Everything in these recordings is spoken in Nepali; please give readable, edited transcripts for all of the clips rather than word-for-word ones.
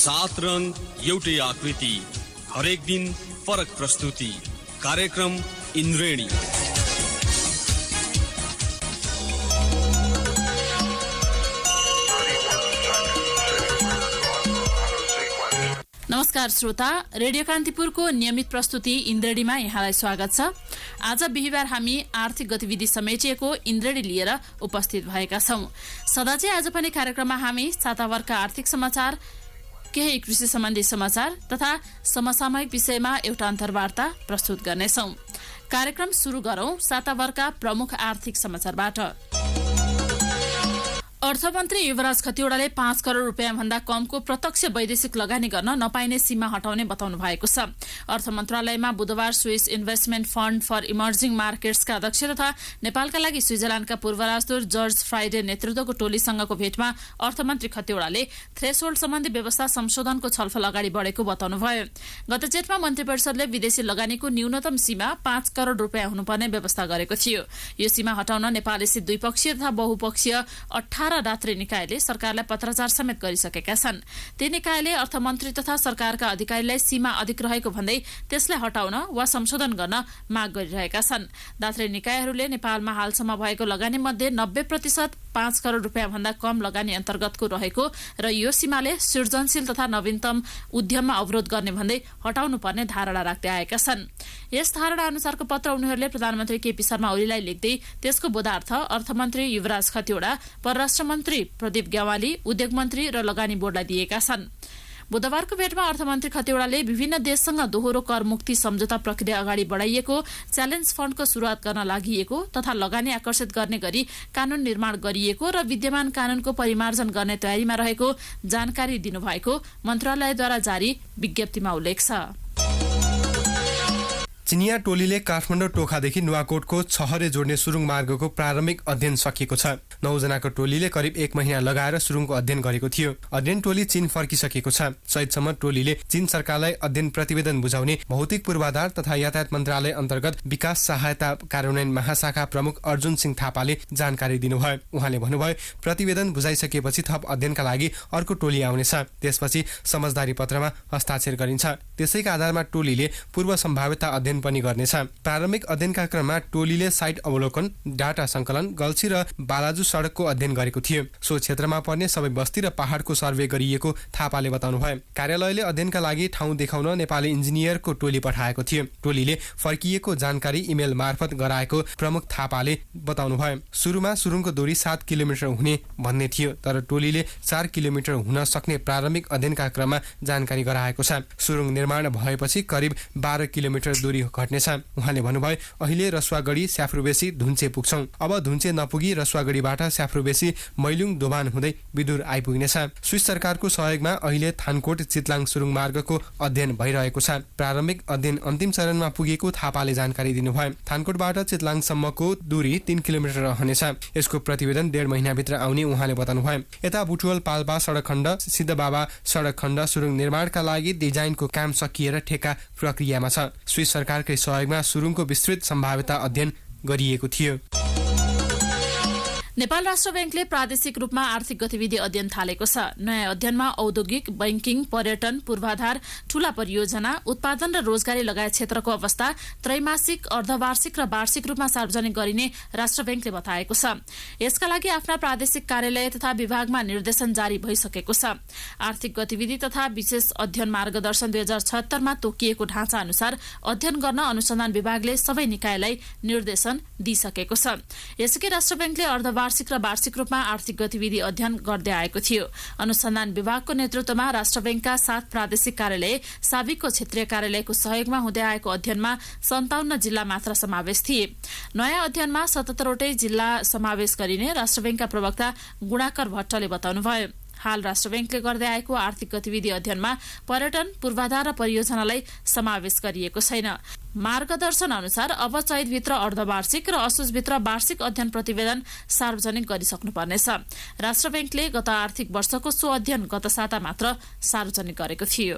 सात रंग एउटै आकृति, हरेक दिन फरक प्रस्तुति। कार्यक्रम इन्द्रेणी। नमस्कार श्रोता, रेडियो कान्तिपुरको नियमित प्रस्तुति इन्द्रेणीमा यहाँलाई स्वागत छ। आज बिहिबार हामी आर्थिक गतिविधि समेटिएको इन्द्रेणी लिएर उपस्थित भएका छौं। सदाझै आज पनि कार्यक्रममा हामी साताभरका आर्थिक समाचार, केही कृषि सम्बन्धी समाचार तथा समसामयिक विषयमा एउटा अन्तर्वार्ता प्रस्तुत गर्नेछौं। कार्यक्रम सुरु गरौं साताभरका प्रमुख आर्थिक समाचारबाट। अर्थमन्त्री युवराज खतिवड़ाले 5 करोड़ रुपियाँ भन्दा कमको प्रत्यक्ष वैदेशिक लगानी गर्न नपाइने सीमा हटाउने बताउनु भएको छ। अर्थ मन्त्रालयमा बुधबार Swiss investment fund for emerging मार्केट्सका अध्यक्ष तथा नेपालका लागि स्विजरल्याण्डका पूर्व राजदूत जर्ज फ्राइडे नेतृत्वको टोलीसँगको भेटमा अर्थमन्त्री खतिवड़ाले थ्रेसहोल्ड सम्बन्धी व्यवस्था संशोधनको छलफल अगाडि बढेको बताउनुभयो। गत जेठमा मन्त्री परिषदले विदेशी लगानीको न्यूनतम सीमा 5 करोड़ रुपियाँ हुनुपर्ने व्यवस्था गरेको थियो। यो सीमा हटाउन नेपालस्थित द्विपक्षीय तथा बहुपक्षीय 18 दात्री निकायले सरकारलाई पत्राचार समेत गरिसकेका छन्। ती निकायले अर्थमन्त्री तथा सरकारका अधिकारीलाई सीमा अधिक रहेको भन्दै त्यसलाई हटाउन वा संशोधन गर्न माग गरिरहेका छन्। दात्री निकायहरूले नेपालमा हालसम्म भएको लगानी मध्ये 90% 5 करोड़ रुपियाँ भन्दा कम लगानी अन्तर्गतको रहेको र यो सीमाले सृजनशील तथा नवीनतम उद्यममा अवरोध गर्ने भन्दै हटाउनु पर्ने धारणा राख्दै आएका छन्। यस धारणा अनुसारको पत्र उनीहरूले प्रधानमन्त्री केपी शर्मा ओलीलाई लेख्दै त्यसको बोधार्थ अर्थमन्त्री युवराज खतिवड़ा, परराष्ट्र मन्त्री प्रदीप ग्यावाली, उद्योग मन्त्री र लगानी बोर्डलाई दिएका छन्। बुधबारको भेटमा अर्थमन्त्री खतिवड़ाले विभिन्न देशसँग दोहोरो कर मुक्ति सम्झौता प्रक्रिया अगाडि बढाइएको, च्यालेन्ज फण्डको शुरूआत गर्न लागि तथा लगानी आकर्षित गर्ने गरी कानून निर्माण गरिएको र विद्यमान कानूनको परिमार्जन गर्ने तयारीमा रहेको जानकारी दिनुभएको मन्त्रालयद्वारा जारी विज्ञप्तिमा उल्लेख छ। चिनिया टोलीले काठमाडौँ टोखादेखि नुवाकोटको छहरे जोड्ने सुरुङ मार्गको प्रारम्भिक अध्ययन सकिएको छ। 9 जनाको टोलीले करिब 1 महिना लगाएर सुरुङको अध्ययन गरेको थियो। अध्ययन टोली चीन फर्किसकेको छ। चैतसम्म टोलीले चीन सरकारलाई अध्ययन प्रतिवेदन बुझाउने भौतिक पूर्वाधार तथा यातायात मन्त्रालय अन्तर्गत विकास सहायता कार्यान्वयन महाशाखा प्रमुख अर्जुन सिंह थापाले जानकारी दिनुभयो। उहाँले भन्नुभयो, प्रतिवेदन बुझाइसकेपछि थप अध्ययनका लागि अर्को टोली आउनेछ। त्यसपछि समझदारी पत्रमा हस्ताक्षर गरिन्छ। त्यसैका आधारमा टोलीले पूर्व सम्भाव्यता अध्ययन पनि गर्नेछ। प्रारम्भिक अध्ययनका क्रममा टोलीले साइट अवलोकन, डाटा संकलन, गल्छी र बालाजु सडकको अध्ययन गरेको थियो। सो क्षेत्रमा पर्ने सबै बस्ती र पहाडको सर्वे गरिएको थापाले बताउनुभयो। कार्यालयले अध्ययनका लागि ठाउँ देखाउन नेपाली इन्जिनियरको टोली पठाएको थियो। टोलीले फर्किएको जानकारी इमेल मार्फत गराएको प्रमुख थापाले बताउनुभयो। सुरुमा सुरुङको दूरी 7 किलोमिटर हुने भन्ने थियो, तर टोलीले 4 किलोमिटर हुन सक्ने प्रारम्भिक अध्ययनका क्रममा जानकारी गराएको छ। सुरुङ निर्माण भएपछि करिब 12 किलोमिटर दूरी घट्नेछ। उहाँले भन्नुभयो, अहिले रसुवागढी, स्याफ्रुबेसी, धुन्चे पुग्छौं। अब धुन्चे नपुगी रसुवागढीबाट स्याफ्रुबेसी, मैलुङ, दोभान हुँदै विदुर आइपुग्नेछ। स्विस सरकारको सहयोगमा अहिले थानकोट चितलाङ सुरुङ मार्गको अध्ययन भइरहेको छ। प्रारम्भिक अध्ययन अन्तिम चरणमा पुगेको थापाले जानकारी दिनुभयो। थानकोटबाट चितलाङसम्मको दूरी 3 किलोमिटर रहनेछ। यसको प्रतिवेदन 1.5 महिनाभित्र आउने उहाँले बताउनुभयो। यता बुटवल पाल्पा सडक खण्ड, सिद्धबाबा सडक खण्ड सुरुङ निर्माणका लागि डिजाइनको काम सकिएर ठेक्का प्रक्रियामा छ। स्विस सरकारकै सहयोगमा सुरुङको विस्तृत सम्भाव्यता अध्ययन गरिएको थियो। नेपाल राष्ट्र बैंकले प्रादेशिक रूपमा आर्थिक गतिविधि अध्ययन थालेको छ। नयाँ अध्ययनमा औद्योगिक, बैंकिङ, पर्यटन, पूर्वाधार, ठूला परियोजना, उत्पादन र रोजगारी लगायत क्षेत्रको अवस्था त्रैमासिक, अर्धवार्षिक र वार्षिक रूपमा सार्वजनिक गरिने राष्ट्र बैंकले बताएको छ। यसका लागि आफ्ना प्रादेशिक कार्यालय तथा विभागमा निर्देशन जारी भइसकेको छ। आर्थिक गतिविधि तथा विशेष अध्ययन मार्गदर्शन 2076 मा तोकिएको ढाँचा अनुसार अध्ययन गर्न अनुसन्धान विभागले सबै निकायलाई निर्देशन दिइसकेको छ। यसैगरी राष्ट्र बैंकले अर्धवार्षिक र वार्षिक रूपमा आर्थिक गतिविधि अध्ययन गर्दै आएको थियो। अनुसन्धान विभागको नेतृत्वमा राष्ट्र बैंकका 7 प्रादेशिक कार्यालय साबिकको क्षेत्रीय कार्यालयको सहयोगमा हुँदै आएको अध्ययनमा 57 जिल्ला मात्र समावेश थिए। नयाँ अध्ययनमा 77 वटै जिल्ला समावेश गरिने राष्ट्र बैंकका प्रवक्ता गुणाकर भट्टले बताउनुभयो। हाल राष्ट्र बैंकले गर्दै आएको आर्थिक गतिविधि अध्ययनमा पर्यटन, पूर्वाधार र परियोजनालाई समावेश गरिएको छैन। मार्गदर्शन अनुसार अब चैतभित्र अर्धवार्षिक र असोजभित्र वार्षिक अध्ययन प्रतिवेदन सार्वजनिक गरिसक्नुपर्नेछ। राष्ट्र बैंकले गत आर्थिक वर्षको सो अध्ययन गत साता मात्र सार्वजनिक गरेको थियो।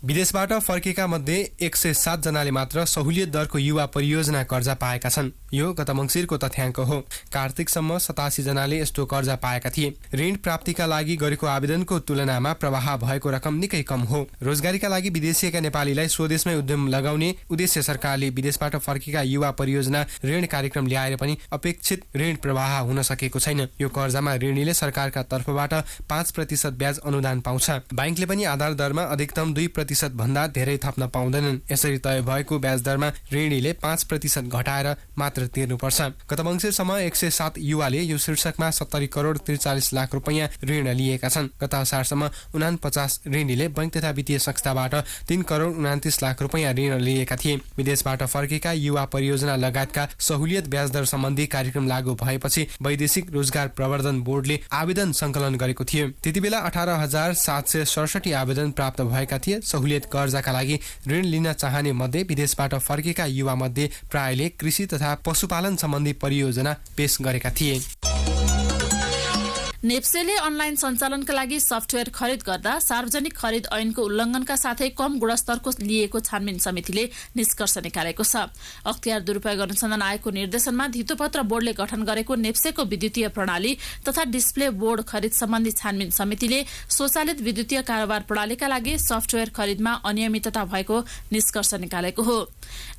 विदेशबाट फर्केका मध्ये 107 जनाले मात्र सहुलियत दरको युवा परियोजना कर्जा पाएका छन्। यो गत मङ्सिरको तथ्याङ्क हो। कार्तिकसम्म 87 जनाले यस्तो कर्जा पाएका थिए। ऋण प्राप्तिका लागि गरेको आवेदनको तुलनामा प्रवाह भएको रकम निकै कम हो। रोजगारीका लागि विदेशिएका नेपालीलाई स्वदेशमै उद्यम लगाउने उद्देश्य सरकारले विदेशबाट फर्केका युवा परियोजना ऋण कार्यक्रम ल्याएर पनि अपेक्षित ऋण प्रवाह हुन सकेको छैन। यो कर्जामा ऋणीले सरकारका तर्फबाट 5% ब्याज अनुदान पाउँछ। बैंकले पनि आधार दरमा अधिकतम 2% भन्दा धेरै थप्न पाउँदैनन्। यसरी तय भएको ब्याज दरमा ऋणीले 5% घटाएर मात्र तिर्नुपर्छ। गत मङ्सिरसम्म 107 युवाले यो शीर्षकमा 70 करोड 43 लाख रुपैयाँ ऋण लिएका छन्। गत असारसम्म 49 ऋणीले बैंक तथा वित्तीय संस्थाबाट 3 करोड 29 लाख रुपैयाँ ऋण लिएका थिए। विदेशबाट फर्केका युवा परियोजना लगायतका सहुलियत ब्याज दर सम्बन्धी कार्यक्रम लागू भएपछि वैदेशिक रोजगार प्रवर्धन बोर्डले आवेदन संकलन गरेको थियो। त्यतिबेला 18,767 आवेदन प्राप्त भएका थिए। सहुलियत कर्जाका लागि ऋण लिन चाहने मध्ये विदेशबाट फर्केका युवा मध्ये प्रायले कृषि तथा पशुपालन सम्बन्धी परियोजना पेश गरेका थिए। नेप्सेले अनलाइन सञ्चालनका लागि सफ्टवेयर खरिद गर्दा सार्वजनिक खरिद ऐनको उल्लङ्घनका साथै कम गुणस्तरको लिएको छानबिन समितिले निष्कर्ष निकालेको छ। अख्तियार दुरुपयोग अनुसन्धान आयोगको निर्देशनमा धितोपत्र बोर्डले गठन गरेको नेप्सेको विद्युतीय प्रणाली तथा डिस्प्ले बोर्ड खरिद सम्बन्धी छानबिन समितिले स्वचालित विद्युतीय कारोबार प्रणालीका लागि सफ्टवेयर खरिदमा अनियमितता भएको निष्कर्ष निकालेको हो।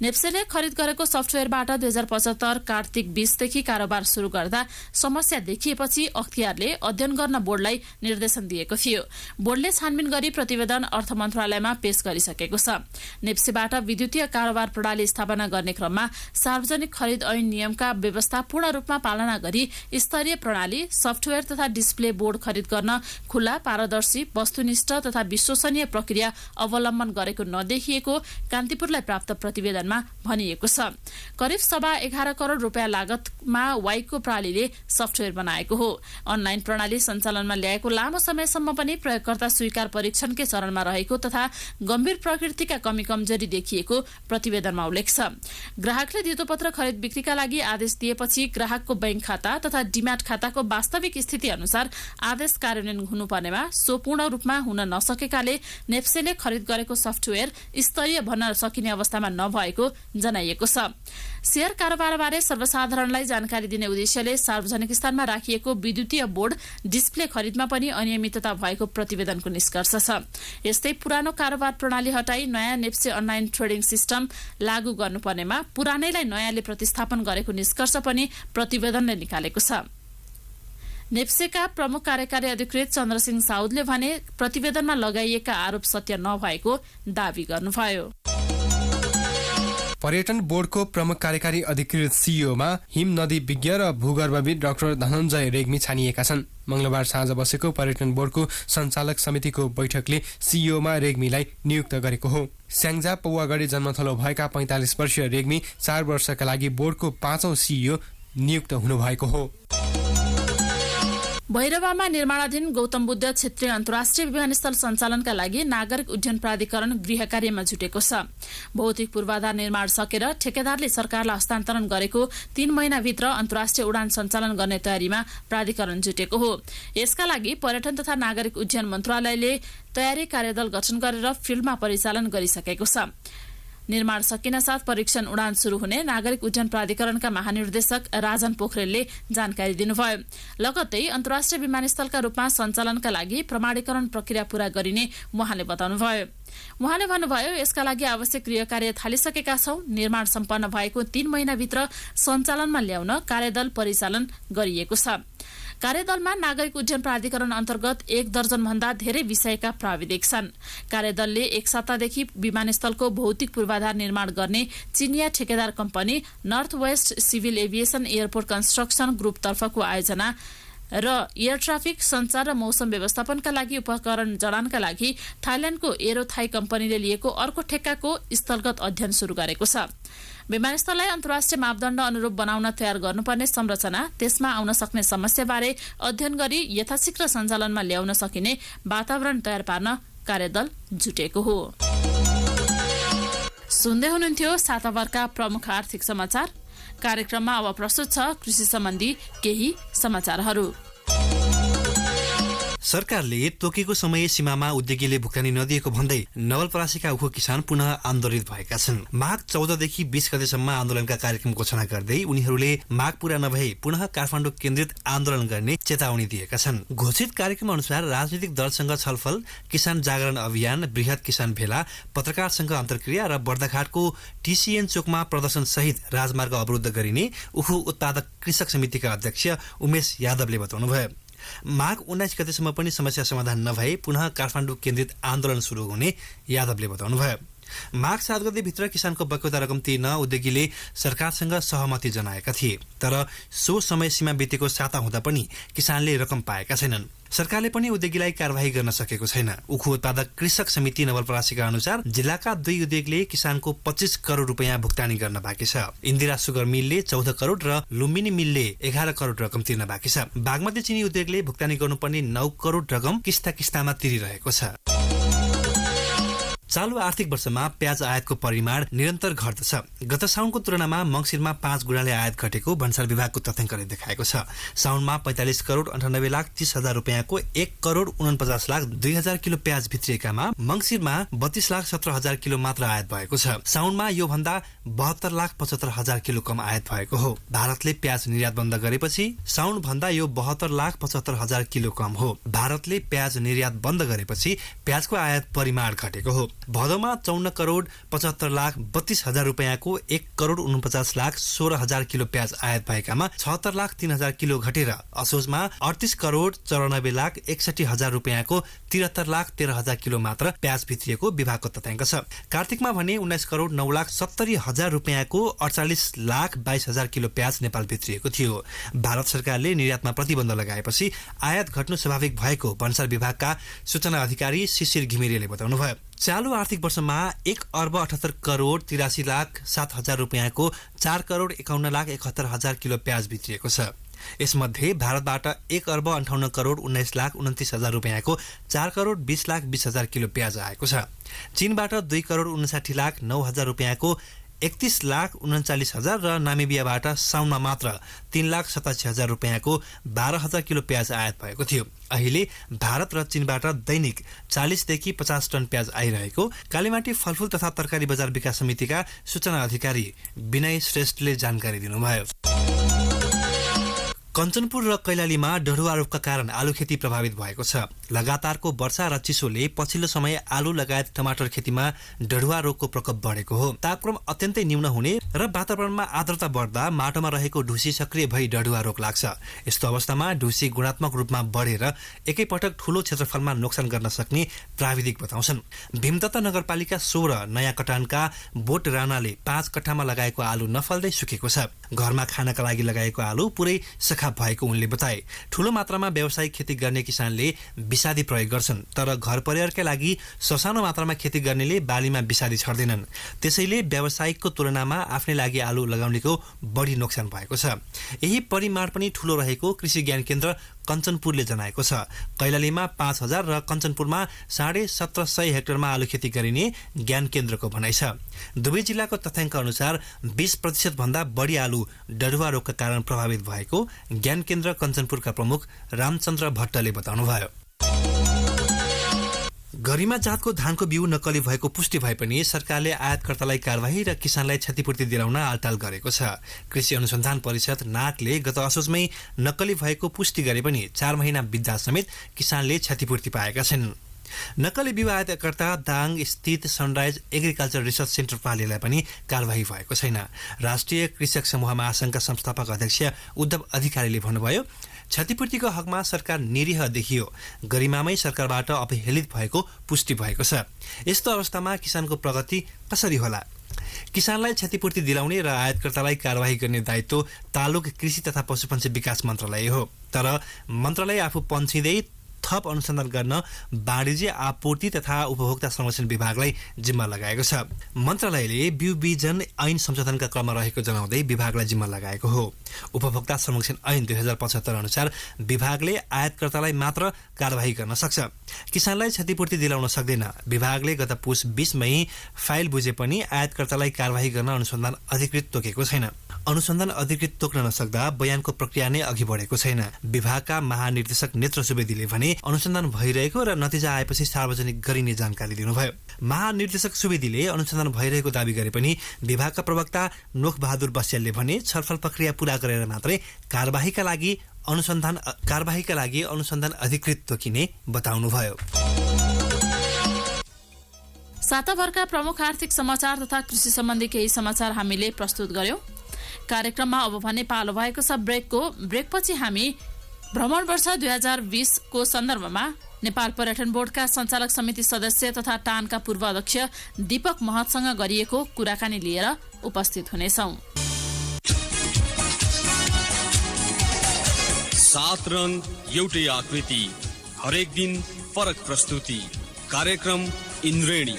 नेप्सेले खरिद गरेको सफ्टवेयरबाट 2075 कार्तिक 20 देखि कारोबार सुरु गर्दा समस्या देखिएपछि अख्तियारले अध्ययन गर्न बोर्डलाई निर्देशन दिएको थियो। बोर्डले छानबिन गरी प्रतिवेदन अर्थ मन्त्रालयमा पेश गरिसकेको छ। नेप्सेबाट विद्युतीय कारोबार प्रणाली स्थापना गर्ने क्रममा सार्वजनिक खरिद ऐन नियमका व्यवस्था पूर्ण रूपमा पालना गरी स्तरीय प्रणाली सफ्टवेयर तथा डिस्प्ले बोर्ड खरिद गर्न खुला, पारदर्शी, वस्तुनिष्ठ तथा विश्वसनीय प्रक्रिया अवलम्बन गरेको नदेखिएको कान्तिपुरलाई प्राप्त प्रतिवेदनमा भनिएको छ। करिब 11.5 करोड रुपियाँ लागतमा वाइको प्रणालीले सफ्टवेयर बनाएको हो। अनलाइन प्रणाली सञ्चालनमा ल्याएको लामो समयसम्म पनि प्रयोगकर्ता स्वीकार परीक्षणकै चरणमा रहेको तथा गम्भीर प्रकृतिका कमी कमजोरी देखिएको प्रतिवेदनमा उल्लेख छ। ग्राहकले धितोपत्र खरिद बिक्रीका लागि आदेश दिएपछि ग्राहकको बैंक खाता तथा डिम्याट खाताको वास्तविक स्थिति अनुसार आदेश कार्यान्वयन हुनुपर्नेमा सो पूर्ण रूपमा हुन नसकेकाले नेप्सेले खरिद गरेको सफ्टवेयर स्तरीय भन्न सकिने अवस्थामा नभएको जनाइएको छ। शेयर कारोबारबारे सर्वसाधारणलाई जानकारी दिने उद्देश्यले सार्वजनिक स्थानमा राखिएको विद्युतीय बोर्ड डिस्प्ले खरिदमा पनि अनियमितता भएको प्रतिवेदनको निष्कर्ष छ। यस्तै पुरानो कारोबार प्रणाली हटाई नयाँ नेप्से अनलाइन ट्रेडिङ सिस्टम लागू गर्नुपर्नेमा पुरानैलाई नयाँले प्रतिस्थापन गरेको निष्कर्ष पनि प्रतिवेदनले निकालेको छ। नेप्सेका प्रमुख कार्यकारी अधिकृत चन्द्रसिंह साउदले भने प्रतिवेदनमा लगाइएका आरोप सत्य नभएको दावी गर्नुभयो। पर्यटन बोर्डको प्रमुख कार्यकारी अधिकृत सीईओमा हिम नदी विज्ञ र भूगर्भविद डाक्टर धनञ्जय रेग्मी छानिएका छन्। मंगलबार साँझ बसेको पर्यटन बोर्डको सञ्चालक समितिको बैठकले सीईओमा रेग्मीलाई नियुक्त गरेको हो। स्याङ्जा पौवागढी जन्मथलो भएका 45 वर्षीय रेग्मी 4 वर्षका लागि बोर्डको 5औं सीईओ नियुक्त हुनुभएको हो। भैरवामा निर्माणाधीन गौतम बुद्ध क्षेत्रीय अन्तर्राष्ट्रिय विमानस्थल सञ्चालनका लागि नागरिक उड्डयन प्राधिकरण गृह कार्यमा जुटेको छ। भौतिक पूर्वाधार निर्माण सकेर ठेकेदारले सरकारलाई हस्तान्तरण गरेको 3 महिनाभित्र अन्तर्राष्ट्रिय उडान सञ्चालन गर्ने तयारीमा प्राधिकरण जुटेको हो। यसका लागि पर्यटन तथा नागरिक उड्डयन मन्त्रालयले तयारी कार्यदल गठन गरेर फिल्डमा परिचालन गरिसकेको छ। निर्माण सकिन साथ परीक्षण उडान शुरू हुने नागरिक उड्डयन प्राधिकरणका महानिर्देशक राजन पोखरेलले जानकारी दिनुभयो। लगत्तै अन्तर्राष्ट्रिय विमानस्थलका रूपमा सञ्चालनका लागि प्रमाणीकरण प्रक्रिया पूरा गरिने उहाँले बताउनुभयो। उहाँले भन्नुभयो, यसका लागि आवश्यक गृहकार्य थालिसकेका छौं। निर्माण सम्पन्न भएको 3 महिनाभित्र सञ्चालनमा ल्याउन कार्यदल परिचालन गरिएको छ। कार्यदलमा नागरिक उड्डयन प्राधिकरण अन्तर्गत 1 दर्जन भन्दा धेरै विषयका प्राविधिक छन्। कार्यदलले 1 सप्ताहदेखि विमानस्थलको भौतिक पूर्वाधार निर्माण गर्ने चिनिया ठेकेदार company north west civil aviation airport construction group तर्फको आयोजना र एयर ट्राफिक सञ्चार र मौसम व्यवस्थापनका लागि उपकरण जडानका लागि थाइल्याण्डको एरोथाई कम्पनीले लिएको अर्को ठेक्काको स्थलगत अध्ययन शुरू गरेको छ। विमानस्थललाई अन्तर्राष्ट्रिय मापदण्ड अनुरूप बनाउन तयार गर्नुपर्ने संरचना, त्यसमा आउन सक्ने समस्याबारे अध्ययन गरी यथाशीघ्र सञ्चालनमा ल्याउन सकिने वातावरण तयार पार्न कार्यदल जुटेको हो। सुन्दै हुनुहुन्थ्यो 7 हप्ताका प्रमुख आर्थिक समाचार। कार्यक्रममा अब प्रस्तुत छ कृषि सम्बन्धी केही समाचारहरू। सरकारले तोकेको समय सीमामा उद्योगीले भुक्तानी नदिएको भन्दै नवलपरासीका उखु किसान पुनः आन्दोलित भएका छन्। माघ 14 देखि 20 गतेसम्म आन्दोलनका कार्यक्रम घोषणा गर्दै उनीहरूले माग पूरा नभए पुनः काठमाडौँ केन्द्रित आन्दोलन गर्ने चेतावनी दिएका छन्। घोषित कार्यक्रम अनुसार राजनीतिक दलसँग छलफल, किसान जागरण अभियान, बृहत किसान भेला, पत्रकारसँग अन्तर्क्रिया र बर्दाघाटको टीसीएन चोकमा प्रदर्शन सहित राजमार्ग अवरुद्ध गरिने उखु उत्पादक कृषक समितिका अध्यक्ष उमेश यादवले बताउनुभयो। माघ 19 गतेसम्म पनि समस्या समाधान नभए पुनः काठमाडौँ केन्द्रित आन्दोलन सुरु हुने यादवले बताउनुभयो। माघ 7 गतेभित्र किसानको बक्यौता रकम तिर्न उद्योगीले सरकारसँग सहमति जनाएका थिए, तर सो समय सीमा बितेको साता हुँदा पनि किसानले रकम पाएका छैनन्। सरकारले पनि उद्योगीलाई कारवाही गर्न सकेको छैन। उखु उत्पादक कृषक समिति नवलपरासीका अनुसार जिल्लाका 2 उद्योगले किसानको 25 करोड रुपियाँ भुक्तानी गर्न बाँकी छ। इन्दिरा सुगर मिलले 14 करोड र लुम्बिनी मिलले 11 करोड रकम तिर्न बाँकी छ। बागमती चिनी उद्योगले भुक्तानी गर्नुपर्ने 9 करोड रकम किस्तामा तिरिरहेको छ। चालु आर्थिक वर्षमा प्याज आयातको परिमाण निरन्तर घट्दछ। गत साउनको तुलनामा मङ्सिरमा 5 गुणाले आयात घटेको भन्सार विभागको तथ्याङ्कले देखाएको छ। साउनमा 45 करोड 98 लाख 30 हजार रुपियाँको 1 करोड 49 लाख 2 हजार किलो प्याज भित्रिएकामा मङ्सिरमा 32 लाख 17 हजार किलो मात्र आयात भएको छ। साउनमा यो भन्दा 72 लाख 75 हजार किलो कम आयात भएको हो। भारतले प्याज निर्यात बन्द गरेपछि साउन भन्दा यो 72 लाख 75 हजार किलो कम हो। भारतले प्याज निर्यात बन्द गरेपछि प्याजको आयात परिमाण घटेको हो। भदौमा 54 करोड 75 लाख 32 हजार रुपियाँको 1 करोड 49 लाख 16 हजार किलो प्याज आयात भएकामा 76 लाख 3 हजार किलो घटेर असोजमा 38 करोड 94 लाख 61 हजार रुपियाँको 73 लाख 13 हजार किलो मात्र प्याज भित्रिएको विभागको तथ्याङ्क छ। कार्तिकमा भने 19 करोड 9 लाख 70 हजार रुपियाँको 48 लाख 22 हजार किलो प्याज नेपाल भित्रिएको थियो। भारत सरकारले निर्यातमा प्रतिबन्ध लगाएपछि आयात घट्नु स्वाभाविक भएको भन्सार विभागका सूचना अधिकारी शिशिर घिमिरेले बताउनुभयो। चालु आर्थिक वर्षमा 1 अर्ब 78 करोड 83 लाख 7 हजार रुपियाँको 4 करोड 51 लाख 71 हजार किलो प्याज भित्रिएको छ। यसमध्ये भारतबाट 1 अर्ब 58 करोड 19 लाख 29 हजार रुपियाँको 4 करोड 20 लाख 20 हजार किलो प्याज आएको छ। चीनबाट 2 करोड 59 लाख 9 हजार रुपियाँको 31 लाख 39 हजार र नामिबियाबाट साउनमा मात्र 3 लाख 87 हजार रुपियाँको 12 हजार किलो प्याज आयात भएको थियो। अहिले भारत र चीनबाट दैनिक 40 देखि 50 टन प्याज आइरहेको कालीमाटी फलफुल तथा तरकारी बजार विकास समितिका सूचना अधिकारी विनय श्रेष्ठले जानकारी दिनुभयो। कञ्चनपुर र कैलालीमा डढुवा रोगका कारण आलु खेती प्रभावित भएको छ। लगातारको वर्षा र चिसोले पछिल्लो समय आलु लगायत टमाटर खेतीमा डढुवा रोगको प्रकोप बढेको हो। तापक्रम अत्यन्तै न्यून हुने र वातावरणमा आर्द्रता बढ्दा माटोमा रहेको ढुसी सक्रिय भई डढुवा रोग लाग्छ। यस्तो अवस्थामा ढुसी गुणात्मक रूपमा बढेर एकैपटक ठूलो क्षेत्रफलमा नोक्सान गर्न सक्ने प्राविधिक बताउँछन्। भीमदत्त नगरपालिका 16 नयाँ कटानका बोट राणाले 5 कट्ठामा लगाएको आलु नफल्दै सुकेको छ। घरमा खानका लागि लगाएको आलु पुरै सखा भएको उनले बताए। ठूलो मात्रामा व्यावसायिक खेती गर्ने किसानले विषादी प्रयोग गर्छन्, तर घर परिवारका लागि ससानो मात्रामा खेती गर्नेले बालीमा विषादी छर्दैनन्। त्यसैले व्यावसायिकको तुलनामा आफ्नै लागि आलु लगाउनेको बढी नोक्सान भएको छ। यही परिमाण पनि ठूलो रहेको कृषि ज्ञान केन्द्र कञ्चनपुरले जनाएको छ। कैलालीमा 5000 र कञ्चनपुरमा 1750 हेक्टरमा आलु खेती गरिने ज्ञान केन्द्रको भनाइ छ। दुवै जिल्लाको तथ्याङ्क अनुसार 20% भन्दा बढी आलु डढुवा रोगका कारण प्रभावित भएको ज्ञान केन्द्र कञ्चनपुरका प्रमुख रामचन्द्र भट्टले बताउनुभयो। गरिमा जातको धानको बिउ नक्कली भएको पुष्टि भए पनि सरकारले आयातकर्तालाई कारवाही र किसानलाई क्षतिपूर्ति दिलाउन आलटाल गरेको छ। कृषि अनुसन्धान परिषद नाकले गत असोजमै नक्कली भएको पुष्टि गरे पनि 4 महिना बित्दा समेत किसानले क्षतिपूर्ति पाएका छैनन्। नक्कली बिउ आयातकर्ता दाङ स्थित सनराइज एग्रिकल्चर रिसर्च सेन्टर पालेलाई पनि कारवाही भएको छैन। राष्ट्रिय कृषक समूह महासंघका संस्थापक अध्यक्ष उद्धव अधिकारीले भन्नुभयो, क्षतिपूर्तिको हकमा सरकार निरीह देखियो। गरिमामै सरकारबाट अपहेलित भएको पुष्टि भएको छ। यस्तो अवस्थामा किसानको प्रगति कसरी होला? किसानलाई क्षतिपूर्ति दिलाउने र आयातकर्तालाई कारवाही गर्ने दायित्व तालुक कृषि तथा पशुपन्छी विकास मन्त्रालय हो। तर मन्त्रालय आफू पन्छिँदै थप अनुसन्धान गर्न वाणिज्य आपूर्ति तथा उपभोक्ता संरक्षण विभागलाई जिम्मा लगाएको छ। मन्त्रालयले बिउ बिजन ऐन संशोधनका क्रममा रहेको जनाउँदै विभागलाई जिम्मा लगाएको हो। उपभोक्ता संरक्षण ऐन 2075 अनुसार विभागले आयातकर्तालाई मात्र कारवाही गर्न सक्छ, किसानलाई क्षतिपूर्ति दिलाउन सक्दैन। विभागले गत पुस 20 मई फाइल बुझे पनि आयातकर्तालाई कारवाही गर्न अनुसन्धान अधिकृत तोकेको छैन। अनुसन्धान अधिकृत तोक्न नसक्दा बयानको प्रक्रिया नै अघि बढेको छैन। विभागका महानिर्देशक नेत्र सुवेदीले भने अनुसन्धान भइरहेको र नतिजा आएपछि सार्वजनिक गरिने जानकारी दिनुभयो। महानिर्देशक सुवेदीले अनुसन्धान भइरहेको दावी गरे पनि विभागका प्रवक्ता नोख बहादुर बस्यालले भने छलफल प्रक्रिया पूरा गरेर मात्रै कारबाहीका लागि अनुसन्धान अधिकृत तोकिने बताउनुभयो। साताभरका प्रमुख आर्थिक समाचार तथा कृषि सम्बन्धी केही समाचार हामीले प्रस्तुत गर्यौं। कार्यक्रममा अब भने पालो भएको छ ब्रेकपछि हामी भ्रमण वर्ष 2020 को सन्दर्भमा नेपाल पर्यटन बोर्डका सञ्चालक समिति सदस्य तथा टानका पूर्व अध्यक्ष दीपक महतसँग गरिएको कुराकानी लिएर उपस्थित हुनेछौं। 7 रङ एउटै आकृति, हरेक दिन फरक प्रस्तुति। कार्यक्रम इन्द्रेणी।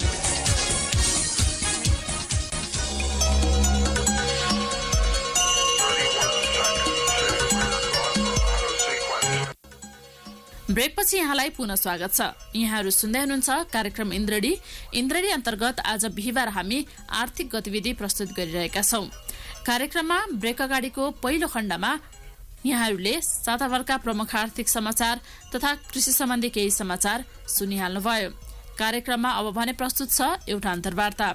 ब्रेकपछि यहाँलाई पुनः स्वागत छ। यहाँहरू सुन्दै हुनुहुन्छ कार्यक्रम इन्द्रेणी अन्तर्गत आज बिहिबार हामी आर्थिक गतिविधि प्रस्तुत गरिरहेका छौं। कार्यक्रममा ब्रेक अगाडिको पहिलो खण्डमा यहाँहरूले साताभरका प्रमुख आर्थिक समाचार तथा कृषि सम्बन्धी केही समाचार सुनिहाल्नुभयो। कार्यक्रममा अब भने प्रस्तुत छ एउटा अन्तर्वार्ता।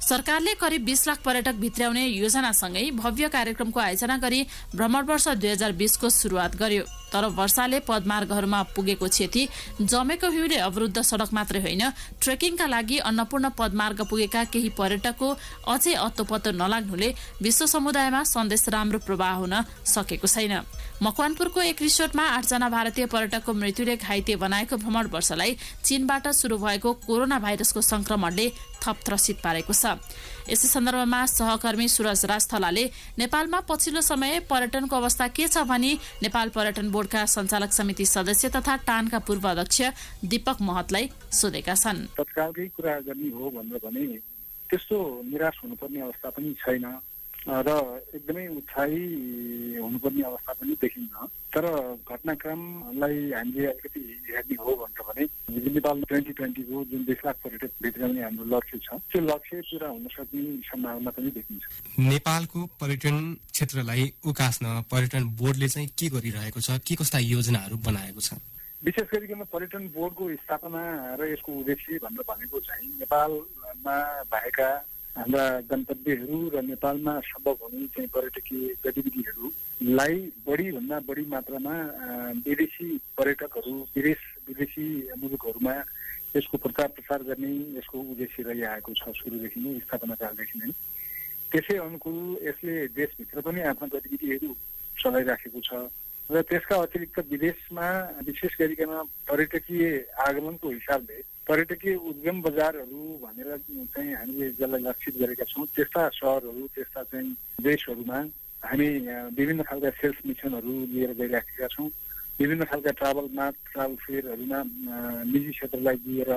सरकारले करिब 20 लाख पर्यटक भित्र्याउने योजनासँगै भव्य कार्यक्रमको आयोजना गरी भ्रमण वर्ष 2020 को सुरुवात गर्यो। तर वर्षाले पदमार्गहरूमा पुगेको क्षति, जमेको हिउँले अवरुद्ध सडक मात्रै होइन, ट्रेकिङका लागि अन्नपूर्ण पदमार्ग पुगेका केही पर्यटकको अझै अत्तोपत्तो नलाग्नुले विश्व समुदायमा सन्देश राम्रो प्रवाह हुन सकेको छैन। मकवानपुरको एक रिसोर्टमा 8 जना भारतीय पर्यटकको मृत्युले घाइते बनाएको भ्रमण वर्षलाई चीनबाट सुरु भएको कोरोना भाइरसको संक्रमणले थप त्रसित पारेको छ। यसै सन्दर्भमा सहकर्मी सुरज राजथलाले नेपालमा पछिल्लो समय पर्यटनको अवस्था के छ भनी नेपाल पर्यटन बोर्डका सञ्चालक समिति सदस्य तथा टानका पूर्व अध्यक्ष दीपक महतलाई सोधेका छन्। तत्कालकै कुरा गर्ने हो भनेर भने त्यस्तो निराश हुनुपर्ने अवस्था पनि छैन र एकदमै उत्साही हुनुपर्ने अवस्था पनि देखिन्न। तर घटनाक्रमलाई हामीले अलिकति हेर्ने हो भनेर भने नेपाल 2020 को जुन 20 लाख पर्यटक भित्राउने हाम्रो लक्ष्य छ, त्यो लक्ष्य पुरा हुन सक्ने सम्भावना पनि देखिन्छ। नेपालको पर्यटन क्षेत्रलाई उकास्न पर्यटन बोर्डले चाहिँ के गरिरहेको छ, के कस्ता योजनाहरू बनाएको छ? विशेष गरिकन पर्यटन बोर्डको स्थापना र यसको उद्देश्य भनेर भनेको चाहिँ नेपालमा भएका हाम्रा गन्तव्यहरू र नेपालमा सम्भव हुने चाहिँ पर्यटकीय गतिविधिहरूलाई बढीभन्दा बढी मात्रामा विदेशी पर्यटकहरू विदेशी मुलुकहरूमा यसको प्रचार प्रसार गर्ने यसको उद्देश्य रहिआएको छ सुरुदेखि नै, स्थापना कालदेखि नै। त्यसै अनुकूल यसले देशभित्र पनि आफ्ना गतिविधिहरू चलाइराखेको छ र त्यसका अतिरिक्त विदेशमा विशेष गरिकन पर्यटकीय आगमनको हिसाबले पर्यटकीय उद्यम बजारहरू भनेर चाहिँ हामीले जसलाई लक्षित गरेका छौँ, त्यस्ता सहरहरू, त्यस्ता चाहिँ देशहरूमा हामी विभिन्न खालका सेल्स मिसनहरू लिएर गइराखेका छौँ। विभिन्न खालका ट्राभल फेयरहरूमा निजी क्षेत्रलाई दिएर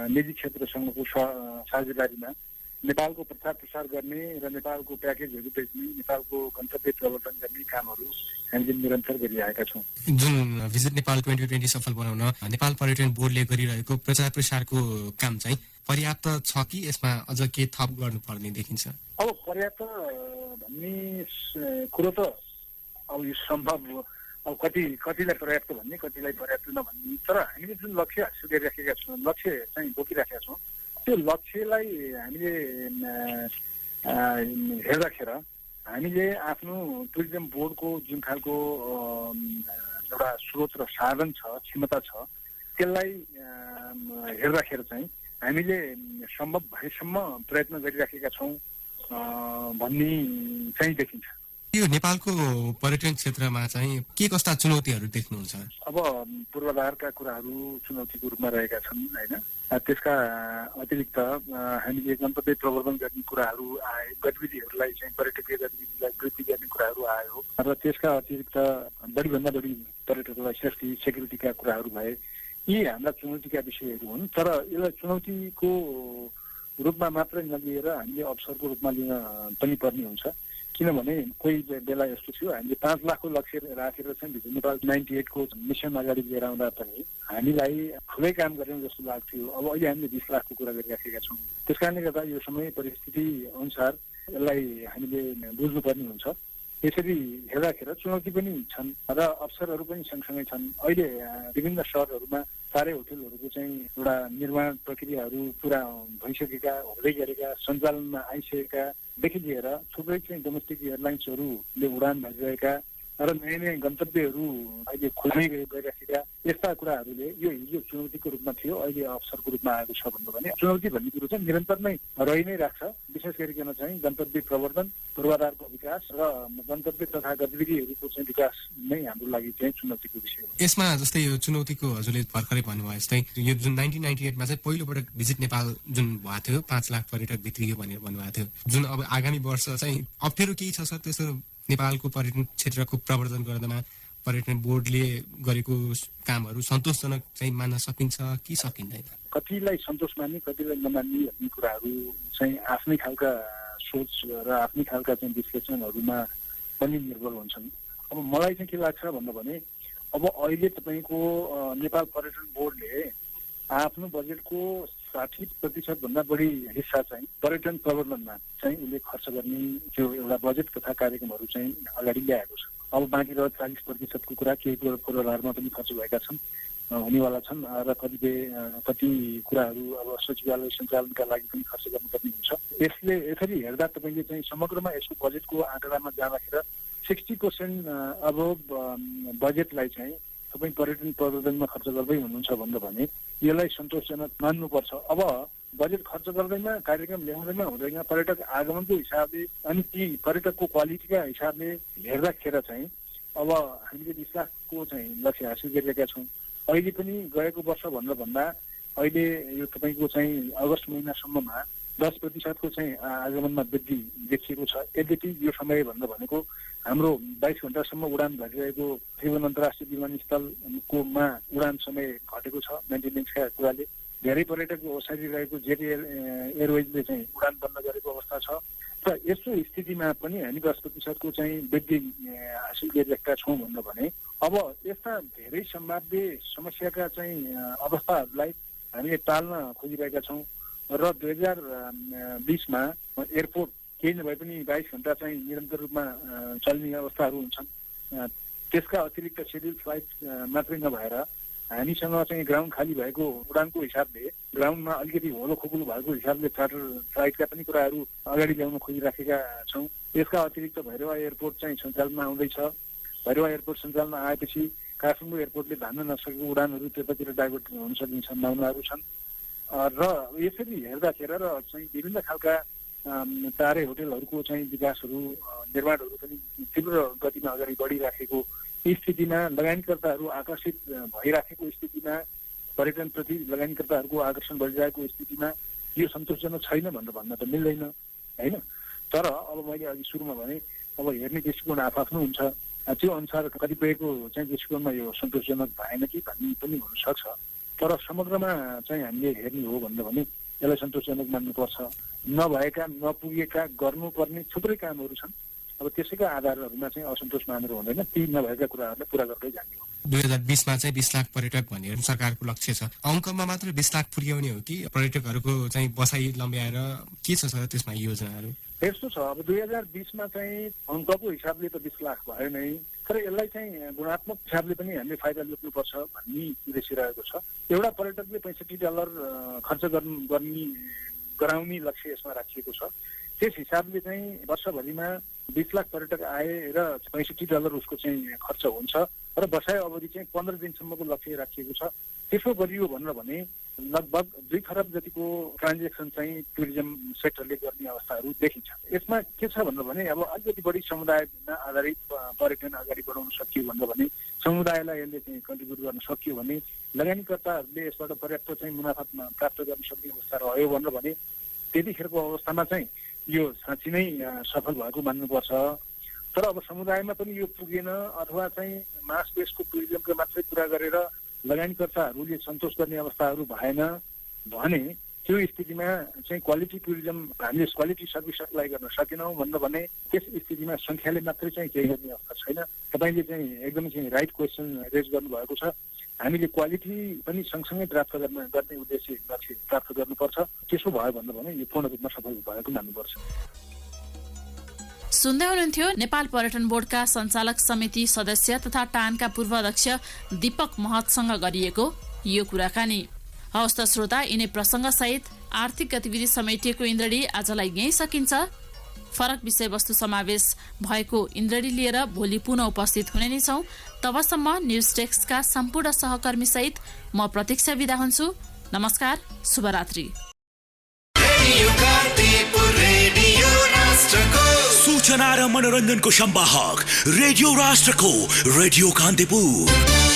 निजी क्षेत्रसँगको साझेदारीमा नेपालको प्रचार प्रसार गर्ने र नेपालको प्याकेजहरू बेच्ने, नेपालको गन्तव्य प्रवर्तन गर्ने कामहरू हामीले निरन्तर गरिरहेका छौँ। जुन भिजिट नेपाल 2020 सफल बनाउन नेपाल पर्यटन बोर्डले गरिरहेको प्रचार प्रसारको काम चाहिँ पर्याप्त छ कि यसमा अझ के थप गर्नुपर्ने देखिन्छ? अब पर्याप्त भन्ने कुरो त अब यो सम्भव, अब कतिलाई पर्याप्त भन्ने, कतिलाई पर्याप्त नभन्ने, तर हामीले जुन लक्ष्य हासिल गरिराखेका छौँ, लक्ष्य चाहिँ बोकिराखेका छौँ, त्यो लक्ष्यलाई हामीले हेर्दाखेरि हामीले आफ्नो टुरिज्म बोर्डको जुन खालको एउटा स्रोत र साधन छ, क्षमता छ, त्यसलाई हेर्दाखेरि चाहिँ हामीले सम्भव भएसम्म प्रयत्न गरिराखेका छौँ भन्ने चाहिँ देखिन्छ। यो नेपालको पर्यटन क्षेत्रमा चाहिँ के कस्ता चुनौतीहरू देख्नुहुन्छ? अब पूर्वाधारका कुराहरू चुनौतीको रूपमा रहेका छन् होइन। त्यसका अतिरिक्त हामीले गन्तव्य प्रवर्धन गर्ने कुराहरू आए, गतिविधिहरूलाई चाहिँ पर्यटकीय गतिविधिलाई वृद्धि गर्ने कुराहरू आयो र त्यसका अतिरिक्त बढीभन्दा बढी पर्यटकलाई सेक्युरिटीका कुराहरू भए। यी हाम्रा चुनौतीका विषयहरू हुन्, तर यसलाई चुनौतीको रूपमा मात्रै नलिएर हामीले अवसरको रूपमा लिन पनि पर्ने हुन्छ। किनभने कोही बेला यस्तो थियो, हामीले 5 लाखको लक्ष्य राखेर चाहिँ भिजिट नेपाल 98 को मिसन अगाडि लिएर आउँदा पनि हामीलाई ठुलै काम गर्यौँ जस्तो लाग्थ्यो। अब अहिले हामीले 20 लाखको कुरा गरिराखेका छौँ। त्यस कारणले गर्दा यो समय परिस्थिति अनुसार यसलाई हामीले बुझ्नुपर्ने हुन्छ यसरी हेर्दाखेरि चुनौती पनि छन् र अवसरहरू पनि सँगसँगै छन्। अहिले विभिन्न सहरहरूमा सारै होटलहरूको चाहिँ एउटा निर्माण प्रक्रियाहरू पुरा भइसकेका, हुँदै गरेका, सञ्चालनमा आइसकेकादेखि लिएर थुप्रै चाहिँ डोमेस्टिक एयरलाइन्सहरूले उडान भरिरहेका र नयाँ नयाँ गन्तव्यहरू अहिले खोल्दै गइराखेका यस्ता कुराहरूले यो हिजो चुनौतीको रूपमा थियो, अहिले अवसरको रूपमा आएको छ भन्नु भने चुनौती भन्ने कुरो चाहिँ निरन्तर नै रहि नै राख्छ। विशेष गरिकन चाहिँ गन्तव्य प्रवर्धन, पूर्वाधारको विकास र गन्तव्य तथा गतिविधिहरूको चाहिँ विकास नै हाम्रो लागि चाहिँ चुनौतीको विषय हो। यसमा जस्तै यो चुनौतीको हजुरले भर्खरै भन्नुभयो जस्तै यो जुन 1998 मा चाहिँ पहिलोपटक भिजिट नेपाल जुन भएको थियो 5 लाख पर्यटक भित्रियो भनेर भन्नुभएको थियो, जुन अब आगामी वर्ष चाहिँ अप्ठ्यारो केही छ सर त्यसो नेपालको पर्यटन क्षेत्रको प्रवर्धन गर्नमा पर्यटन बोर्डले गरेको कामहरू सन्तोषजनक चाहिँ मान्न सकिन्छ कि सकिँदैन? कतिलाई सन्तोष मान्ने कतिलाई नमान्ने भन्ने कुराहरू चाहिँ आफ्नै खालका सोच र आफ्नै खालका चाहिँ विश्लेषणहरूमा पनि निर्भर हुन्छन्। अब मलाई चाहिँ के लाग्छ भन्दा भने अब अहिले तपाईँको नेपाल पर्यटन बोर्डले आफ्नो बजेटको 60% भन्दा बढी हिस्सा चाहिँ पर्यटन प्रवर्धनमा चाहिँ उसले खर्च गर्ने त्यो एउटा बजेट तथा कार्यक्रमहरू चाहिँ अगाडि ल्याएको छ। अब बाँकी रह 40% कुरा केही पूर्वाधारमा पनि खर्च भएका छन्, हुनेवाला छन् र कति कुराहरू अब सचिवालय सञ्चालनका लागि पनि खर्च गर्नुपर्ने हुन्छ। यसले यसरी हेर्दा तपाईँले चाहिँ समग्रमा यसको बजेटको आँकडामा जाँदाखेरि 60% अब बजेटलाई चाहिँ तपाईँ पर्यटन प्रवर्धनमा खर्च गर्दै हुनुहुन्छ भन्दा भने यसलाई सन्तोषजनक मान्नुपर्छ। अब बजेट खर्च गर्दैमा, कार्यक्रम ल्याउँदैमा हुँदैन, पर्यटक आगमनको हिसाबले अनि ती पर्यटकको क्वालिटीका हिसाबले हेर्दाखेरि चाहिँ अब हामीले 20 लाखको चाहिँ लक्ष्य हासिल गरिरहेका छौँ। अहिले पनि गएको वर्ष भन्दा अहिले यो तपाईँको चाहिँ अगस्त महिनासम्ममा 10% चाहिँ आगमनमा वृद्धि देखिएको छ। यद्यपि यो समय भन्दा भनेको हाम्रो 22 घण्टासम्म उडान भइरहेको त्रिभुवन अन्तर्राष्ट्रिय विमानस्थलकोमा उडान समय घटेको छ मेन्टेनेन्सका कुराले। धेरै पर्यटक ओसारिरहेको जेट एयरवेजले चाहिँ उडान बन्द गरेको अवस्था छ र यस्तो स्थितिमा पनि हामी 10% चाहिँ वृद्धि हासिल गरिरहेका छौँ भन्दा भने अब यस्ता धेरै सम्भाव्य समस्याका चाहिँ अवस्थाहरूलाई हामीले टाल्न खोजिरहेका छौँ र 2020मा एयरपोर्ट केही नभए पनि 22 घण्टा चाहिँ निरन्तर रूपमा चल्ने अवस्थाहरू हुन्छन्। त्यसका अतिरिक्त सेड्युल फ्लाइट मात्रै नभएर हामीसँग चाहिँ ग्राउन्ड खाली भएको उडानको हिसाबले, ग्राउन्डमा अलिकति होलो खोकुलो भएको हिसाबले चार्टर फ्लाइटका पनि कुराहरू अगाडि ल्याउन खोजिराखेका छौँ। यसका अतिरिक्त भैरवा एयरपोर्ट चाहिँ सञ्चालनमा आउँदैछ। भैरवा एयरपोर्ट सञ्चालनमा आएपछि काठमाडौँ एयरपोर्टले धान्न नसकेको उडानहरू त्यतातिर डाइभर्ट हुन सक्ने सम्भावनाहरू छन् र यसरी हेर्दाखेरि र चाहिँ विभिन्न खालका तारे होटलहरूको चाहिँ विकासहरू निर्माणहरू पनि तीव्र गतिमा अगाडि बढिराखेको स्थितिमा, लगानीकर्ताहरू आकर्षित भइराखेको स्थितिमा, पर्यटनप्रति लगानीकर्ताहरूको आकर्षण बढिरहेको स्थितिमा यो सन्तोषजनक छैन भनेर भन्न त मिल्दैन होइन। तर अब मैले अघि सुरुमा भने अब हेर्ने दृष्टिकोण आफ्नो हुन्छ। त्यो अनुसार कतिपयको चाहिँ दृष्टिकोणमा यो सन्तोषजनक भएन कि भन्ने पनि हुनसक्छ। तर समग्रमा चाहिँ हामीले हेर्ने हो भन्दा भने यसलाई सन्तोषजनक मान्नुपर्छ। नभएका, नपुगेका, गर्नुपर्ने थुप्रै कामहरू छन्। अब त्यसैका आधारहरूमा चाहिँ असन्तोष मानेर हुँदैन, ती नभएका कुराहरूलाई पुरा गर्दै जाने हो। 2020मा चाहिँ 20 लाख पर्यटक भनेर सरकारको लक्ष्य छ। अङ्कमा मात्र 20 लाख पुर्याउने हो कि पर्यटकहरूको चाहिँ बसाइ लम्ब्याएर के छ सर त्यसमा योजनाहरू? यस्तो छ, अब 2020मा चाहिँ अङ्कको हिसाबले त 20 लाख भयो नै, तर यसलाई चाहिँ गुणात्मक हिसाबले पनि हामीले फाइदा लुट्नुपर्छ भन्ने उद्देश्य रहेको छ। एउटा पर्यटकले $65 खर्च गराउने लक्ष्य यसमा राखिएको छ। त्यस हिसाबले चाहिँ वर्षभरिमा 20 लाख पर्यटक आए र $65 उसको चाहिँ खर्च हुन्छ र बसाइ अवधि चाहिँ 15 दिनसम्मको लक्ष्य राखिएको छ। त्यसो गरियो भनेर भने लगभग 2 खरब जतिको ट्रान्जेक्सन चाहिँ टुरिज्म सेक्टरले गर्ने अवस्थाहरू देखिन्छ। यसमा के छ भनेर भने अब अलिकति बढी समुदायमा आधारित पर्यटन अगाडि बढाउन सकियो भनेर भने, समुदायलाई यसले चाहिँ कन्ट्रिब्युट गर्न सकियो भने, लगानीकर्ताहरूले यसबाट पर्याप्त चाहिँ मुनाफा प्राप्त गर्न सक्ने अवस्था रह्यो भनेर भने त्यतिखेरको अवस्थामा चाहिँ यो साँच्चै नै सफल भएको मान्नुपर्छ। तर अब समुदायमा पनि यो पुगेन अथवा चाहिँ मास बेसको टुरिज्मको मात्रै कुरा गरेर लगानीकर्ताहरूले सन्तोष गर्ने अवस्थाहरू भएन भने त्यो स्थितिमा चाहिँ क्वालिटी टुरिज्म हामीले क्वालिटी सर्भिस सप्लाई गर्न सकेनौँ भन्दा भने त्यस स्थितिमा सङ्ख्याले मात्रै चाहिँ केही गर्ने अवस्था छैन। तपाईँले चाहिँ एकदमै चाहिँ राइट क्वेसन रेज गर्नुभएको छ। हामीले क्वालिटी पनि सँगसँगै प्राप्त गर्ने उद्देश्य लक्ष्य प्राप्त गर्नुपर्छ। त्यसो भयो भन्दा भने यो पूर्ण रूपमा सफल भएको मान्नुपर्छ। सुन्दै हुनुहुन्थ्यो नेपाल पर्यटन बोर्डका सञ्चालक समिति सदस्य तथा टानका पूर्व अध्यक्ष दीपक महतसँग गरिएको यो कुराकानी। हवस् त श्रोता, यिनै प्रसङ्गसहित आर्थिक गतिविधि समेटिएको इन्द्रणी आजलाई यहीँ सकिन्छ। फरक विषयवस्तु समावेश भएको इन्द्रणी लिएर भोलि पुनः उपस्थित हुने नै छौँ। तबसम्म न्युज डेस्कका सम्पूर्ण सहकर्मी सहित म प्रतीक्षा बिदा हुन्छु। नमस्कार, शुभरात्रि। सूचना र मनोरञ्जनको सम्वाहक रेडियो राष्ट्रको रेडियो कान्तिपुर।